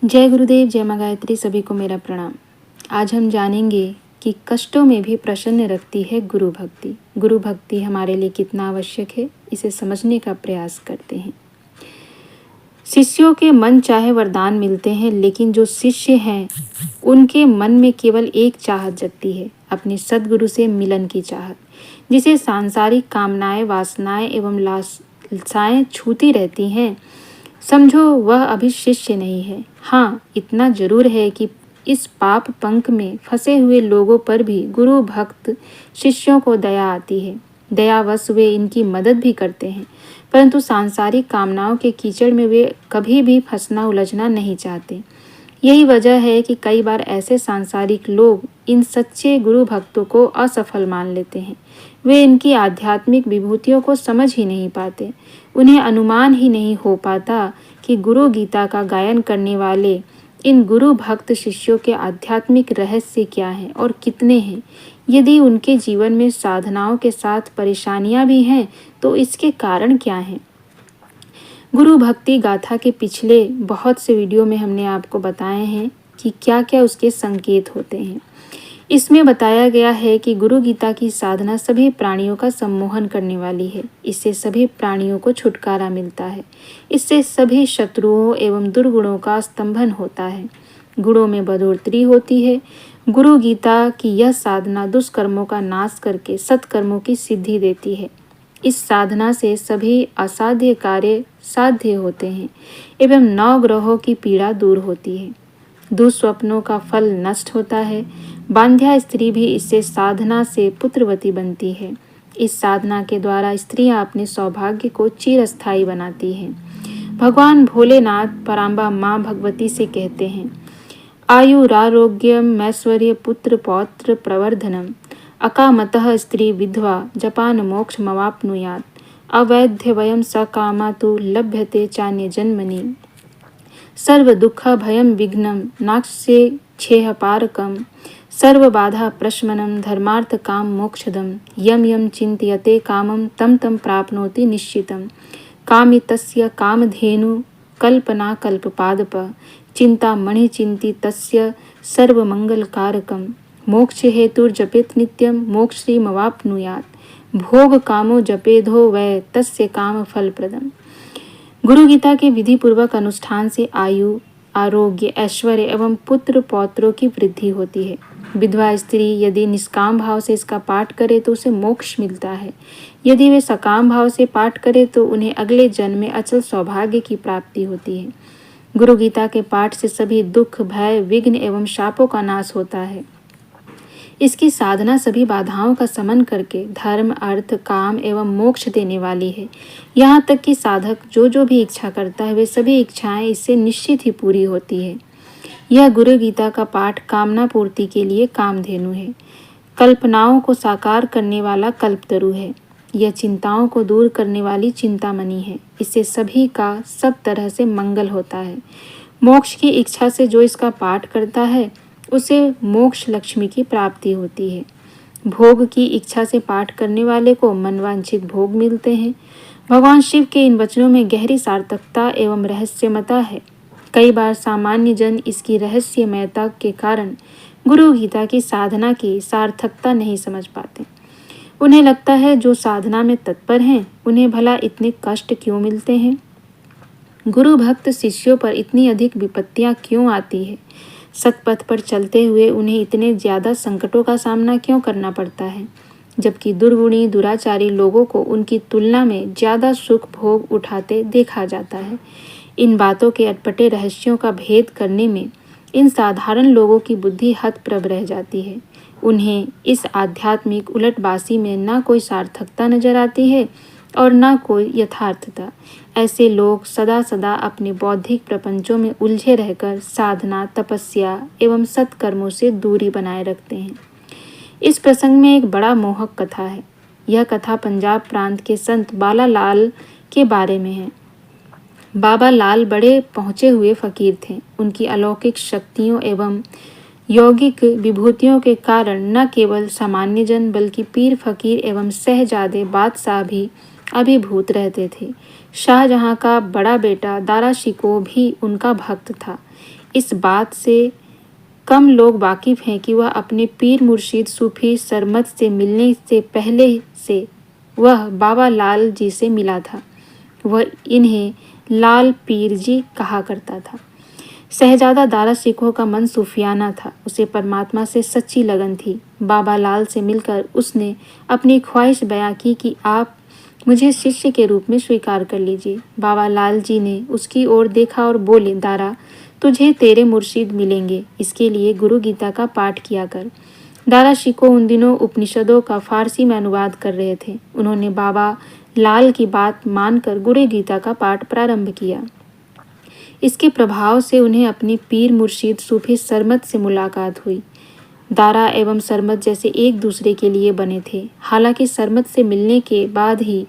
जय गुरुदेव, जय माँ गायत्री। सभी को मेरा प्रणाम। आज हम जानेंगे कि कष्टों में भी प्रसन्न रखती है गुरु भक्ति। गुरु भक्ति हमारे लिए कितना आवश्यक है, इसे समझने का प्रयास करते हैं। शिष्यों के मन चाहे वरदान मिलते हैं, लेकिन जो शिष्य हैं उनके मन में केवल एक चाहत जगती है, अपने सद्गुरु से मिलन की चाहत। जिसे सांसारिक कामनाएं, वासनाएं एवं लालसाएं छूती रहती हैं, समझो वह अभी शिष्य नहीं है। हाँ, इतना जरूर है कि इस पाप पंख में फंसे हुए लोगों पर भी गुरु भक्त शिष्यों को दया आती है। दयावश वे इनकी मदद भी करते हैं, परंतु सांसारिक कामनाओं के कीचड़ में वे कभी भी फंसना उलझना नहीं चाहते। यही वजह है कि कई बार ऐसे सांसारिक लोग इन सच्चे गुरु भक्तों को असफल मान लेते हैं। वे इनकी आध्यात्मिक विभूतियों को समझ ही नहीं पाते। उन्हें अनुमान ही नहीं हो पाता कि गुरु गीता का गायन करने वाले इन गुरु भक्त शिष्यों के आध्यात्मिक रहस्य क्या हैं और कितने हैं। यदि उनके जीवन में साधनाओं के साथ परेशानियां भी हैं, तो इसके कारण क्या हैं। गुरु भक्ति गाथा के पिछले बहुत से वीडियो में हमने आपको बताए हैं कि क्या क्या उसके संकेत होते हैं। इसमें बताया गया है कि गुरु गीता की साधना सभी प्राणियों का सम्मोहन करने वाली है। इससे सभी प्राणियों को छुटकारा मिलता है। इससे सभी शत्रुओं एवं दुर्गुणों का स्तंभन होता है, गुणों में बढ़ोतरी होती है। गुरु गीता की यह साधना दुष्कर्मों का नाश करके सत्कर्मों की सिद्धि देती है। इस साधना से सभी असाध्य कार्य साध्य होते हैं एवं नवग्रहों की पीड़ा दूर होती है। दुस्वप्नों का फल नष्ट होता है। बांध्या स्त्री भी इससे साधना से पुत्रवती बनती है। इस साधना के द्वारा स्त्रियां अपने सौभाग्य को चिरस्थायी बनाती हैं। भगवान भोलेनाथ पराम्बा माँ भगवती से कहते हैं, आयुरारोग्यम ऐश्वर्य पुत्र पौत्र प्रवर्धनम अकामतः स्त्री विधवा जपान मोक्ष मवाप्नुयात अवैध्य वयम सकामा तु लभ्यते चान्य जन्मनि सर्व दुःख भयम विघ्नं नाक्ष्ये छेह पारकम सर्व बाधा प्रशमनम धर्मार्थ काम मोक्षदम यम यम चिंतयते कामम तम तम प्राप्नोति निश्चितम कामितस्य कामधेनु कल्पना कल्पपादप चिंता मणि चिंतितस्य सर्वमंगलकारकम मोक्ष हेतुर्जपेत नित्यम मोक्षश्रीमवाप्नुयात् भोग कामो जपेधो वै तस्य काम फलप्रदम। गुरु गीता के विधि पूर्वक अनुष्ठान से आयु, आरोग्य, ऐश्वर्य एवं पुत्र पौत्रों की वृद्धि होती है। विधवा स्त्री यदि निष्काम भाव से इसका पाठ करे तो उसे मोक्ष मिलता है। यदि वे सकाम भाव से पाठ करे तो उन्हें अगले जन्म में अचल सौभाग्य की प्राप्ति होती है। गुरु गीता के पाठ से सभी दुख, भय, विघ्न एवं शापों का नाश होता है। इसकी साधना सभी बाधाओं का समन करके धर्म, अर्थ, काम एवं मोक्ष देने वाली है। यहाँ तक कि साधक जो भी इच्छा करता है, वे सभी इच्छाएं इससे निश्चित ही पूरी होती है। यह गुरु गीता का पाठ कामना पूर्ति के लिए कामधेनु है। कल्पनाओं को साकार करने वाला कल्पतरु है। यह चिंताओं को दूर करने वाली चिंतामणि है। इससे सभी का सब तरह से मंगल होता है। मोक्ष की इच्छा से जो इसका पाठ करता है उसे मोक्ष लक्ष्मी की प्राप्ति होती है। भोग की इच्छा से पाठ करने वाले को मनवांछित भोग मिलते हैं। भगवान शिव के इन वचनों में गहरी सार्थकता एवं रहस्यमता है। कई बार सामान्य जन इसकी रहस्यमयता के कारण गुरु गीता की साधना की सार्थकता नहीं समझ पाते। उन्हें लगता है जो साधना में तत्पर हैं उन्हें भला इतने कष्ट क्यों मिलते हैं। गुरु भक्त शिष्यों पर इतनी अधिक विपत्तियां क्यों आती है। सतपथ पर चलते हुए उन्हें इतने ज़्यादा संकटों का सामना क्यों करना पड़ता है, जबकि दुर्गुणी दुराचारी लोगों को उनकी तुलना में ज़्यादा सुख भोग उठाते देखा जाता है। इन बातों के अटपटे रहस्यों का भेद करने में इन साधारण लोगों की बुद्धि हतप्रभ रह जाती है। उन्हें इस आध्यात्मिक उलटबासी में ना कोई सार्थकता नजर आती है और ना कोई यथार्थता। ऐसे लोग सदा सदा अपने बौद्धिक प्रपंचों में उलझे रहकर साधना, तपस्या एवं सत्कर्मों से दूरी बनाए रखते हैं। इस प्रसंग में एक बड़ा मोहक कथा है। यह कथा पंजाब प्रांत के संत बाला लाल के बारे में है। बाबा लाल बड़े पहुँचे हुए फकीर थे। उनकी अलौकिक शक्तियों एवं यौगिक विभूतियों के कारण न केवल सामान्य जन बल्कि पीर, फकीर एवं शहजादे, बादशाह भी अभिभूत रहते थे। शाहजहां का बड़ा बेटा दारा शिकोह भी उनका भक्त था। इस बात से कम लोग वाकिफ हैं कि वह अपने पीर मुर्शिद सूफी सरमद से मिलने से पहले से वह बाबा लाल जी से मिला था। वह इन्हें लाल पीर जी कहा करता था। शहजादा दारा शिकोह का मन सूफियाना था। उसे परमात्मा से सच्ची लगन थी। बाबा लाल से मिलकर उसने अपनी ख्वाहिश बयां की कि आप मुझे शिष्य के रूप में स्वीकार कर लीजिए। बाबा लाल जी ने उसकी ओर देखा और बोले, दारा, तुझे तेरे मुर्शिद मिलेंगे, इसके लिए गुरु गीता का पाठ किया कर। दारा शिकोह उन दिनों उपनिषदों का फारसी में अनुवाद कर रहे थे। उन्होंने बाबा लाल की बात मानकर गुरु गीता का पाठ प्रारंभ किया। इसके प्रभाव से उन्हें अपनी पीर मुर्शिद सूफी सरमद से मुलाकात हुई। दारा एवं सरमद जैसे एक दूसरे के लिए बने थे। हालांकि सरमद से मिलने के बाद ही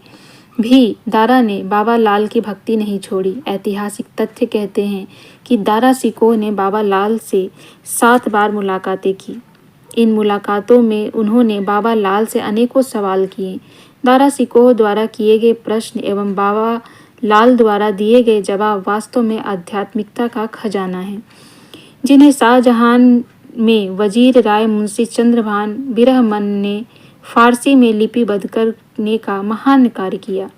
भी दारा ने बाबा लाल की भक्ति नहीं छोड़ी। ऐतिहासिक तथ्य कहते हैं कि दारा शिकोह ने बाबा लाल से 7 बार मुलाकातें की। इन मुलाकातों में उन्होंने बाबा लाल से अनेकों सवाल किए। दारा शिकोह द्वारा किए गए प्रश्न एवं बाबा लाल द्वारा दिए गए जवाब वास्तव में आध्यात्मिकता का खजाना है, जिन्हें शाहजहां में वजीर राय मुंशी चंद्रभान बिरहमन ने फारसी में लिपिबद्ध करने का महान कार्य किया,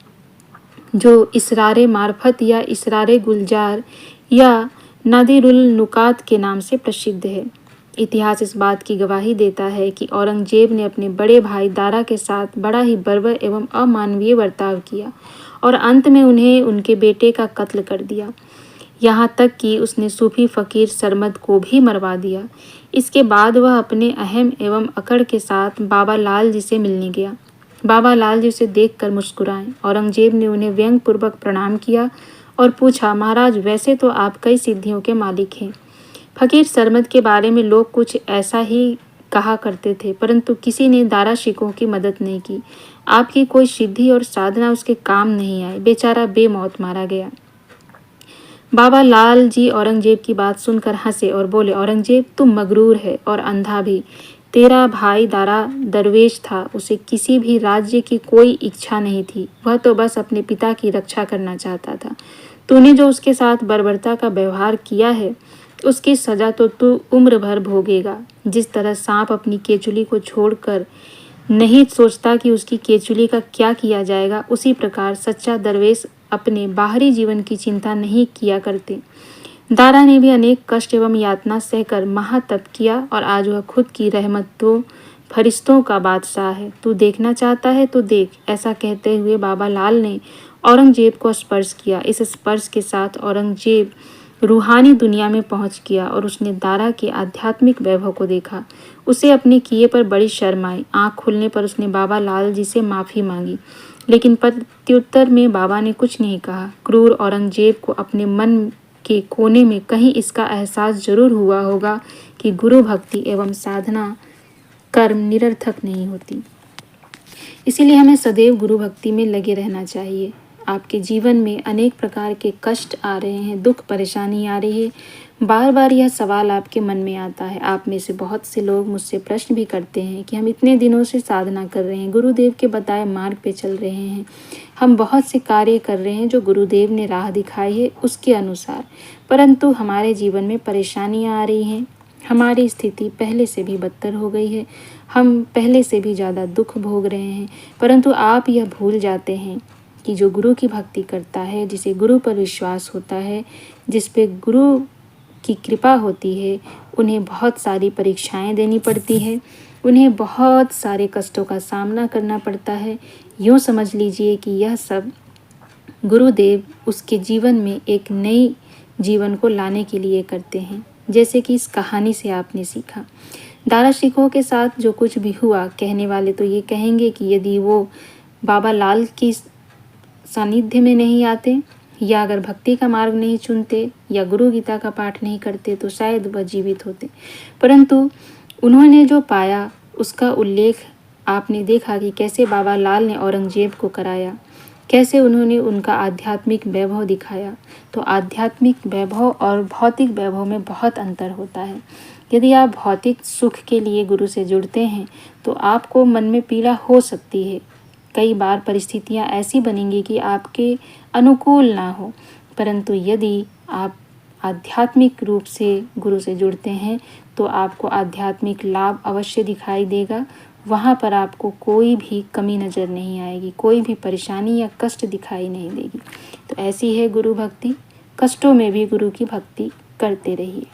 जो इसरारे मार्फत या इसरारे गुलजार या नादिरुल नुकात के नाम से प्रसिद्ध है। इतिहास इस बात की गवाही देता है कि औरंगजेब ने अपने बड़े भाई दारा के साथ बड़ा ही बर्बर एवं अमानवीय बर्ताव किया और अंत में उन्हें उनके बेटे का कत्ल कर दिया। यहाँ तक कि उसने सूफी फकीर सरमद को भी मरवा दिया। इसके बाद वह अपने अहम एवं अकड़ के साथ बाबा लाल जी से मिलने गया। बाबा लाल जी उसे देखकर मुस्कुराए। औरंगजेब ने उन्हें व्यंग्यपूर्वक प्रणाम किया और पूछा, महाराज, वैसे तो आप कई सिद्धियों के मालिक हैं। फकीर सरमद के बारे में लोग कुछ ऐसा ही कहा करते थे, परंतु किसी ने दारा शिकोह की मदद नहीं की। आपकी कोई सिद्धि और साधना उसके काम नहीं आई। बेचारा बेमौत मारा गया। बाबा लाल जी औरंगजेब की बात सुनकर हंसे और बोले, औरंगजेब, तुम मगरूर है और अंधा भी। तेरा भाई दारा दरवेश था। उसे किसी भी राज्य की कोई इच्छा नहीं थी। वह तो बस अपने पिता की रक्षा करना चाहता था। तूने जो उसके साथ बर्बरता का व्यवहार किया है, उसकी सजा तो तू उम्र भर भोगेगा। जिस तरह सांप अपनी केचुली को छोड़कर नहीं सोचता कि उसकी केचुली का क्या किया जाएगा, उसी प्रकार सच्चा दरवेश अपने बाहरी जीवन की चिंता नहीं किया करते। दारा ने भी अनेक कष्ट एवं यातना सहकर महातप किया और आज वह खुद की रहमतों फरिश्तों का बादशाह है। तू देखना चाहता है तो देख। ऐसा कहते हुए बाबा लाल ने औरंगजेब को स्पर्श किया। इस स्पर्श के साथ औरंगजेब रूहानी दुनिया में पहुंच गया और उसने दारा के आध्यात्मिक वैभव को देखा। उसे अपने किए पर बड़ी शर्म आई। आंख खुलने पर उसने बाबा लाल जी से माफ़ी मांगी, लेकिन प्रत्युत्तर में बाबा ने कुछ नहीं कहा। क्रूर औरंगजेब को अपने मन के कोने में कहीं इसका एहसास जरूर हुआ होगा कि गुरु भक्ति एवं साधना कर्म निरर्थक नहीं होती। इसीलिए हमें सदैव गुरु भक्ति में लगे रहना चाहिए। आपके जीवन में अनेक प्रकार के कष्ट आ रहे हैं, दुख परेशानी आ रही है, बार बार यह सवाल आपके मन में आता है। आप में से बहुत से लोग मुझसे प्रश्न भी करते हैं कि हम इतने दिनों से साधना कर रहे हैं, गुरुदेव के बताए मार्ग पे चल रहे हैं, हम बहुत से कार्य कर रहे हैं जो गुरुदेव ने राह दिखाई है उसके अनुसार, परंतु हमारे जीवन में परेशानियाँ आ रही हैं। हमारी स्थिति पहले से भी बदतर हो गई है, हम पहले से भी ज़्यादा दुख भोग रहे हैं, परंतु आप यह भूल जाते हैं कि जो गुरु की भक्ति करता है, जिसे गुरु पर विश्वास होता है, जिस पे गुरु की कृपा होती है, उन्हें बहुत सारी परीक्षाएं देनी पड़ती है, उन्हें बहुत सारे कष्टों का सामना करना पड़ता है। यूँ समझ लीजिए कि यह सब गुरुदेव उसके जीवन में एक नई जीवन को लाने के लिए करते हैं, जैसे कि इस कहानी से आपने सीखा। दारा शिकोह के साथ जो कुछ भी हुआ, कहने वाले तो ये कहेंगे कि यदि वो बाबा लाल की सानिध्य में नहीं आते, या अगर भक्ति का मार्ग नहीं चुनते, या गुरु गीता का पाठ नहीं करते, तो शायद वह जीवित होते। परंतु उन्होंने जो पाया उसका उल्लेख आपने देखा कि कैसे बाबा लाल ने औरंगजेब को कराया, कैसे उन्होंने उनका आध्यात्मिक वैभव दिखाया। तो आध्यात्मिक वैभव और भौतिक वैभव में बहुत अंतर होता है। यदि आप भौतिक सुख के लिए गुरु से जुड़ते हैं तो आपको मन में पीड़ा हो सकती है। कई बार परिस्थितियां ऐसी बनेंगी कि आपके अनुकूल ना हो, परंतु यदि आप आध्यात्मिक रूप से गुरु से जुड़ते हैं तो आपको आध्यात्मिक लाभ अवश्य दिखाई देगा। वहाँ पर आपको कोई भी कमी नज़र नहीं आएगी, कोई भी परेशानी या कष्ट दिखाई नहीं देगी। तो ऐसी है गुरु भक्ति। कष्टों में भी गुरु की भक्ति करते रहिए।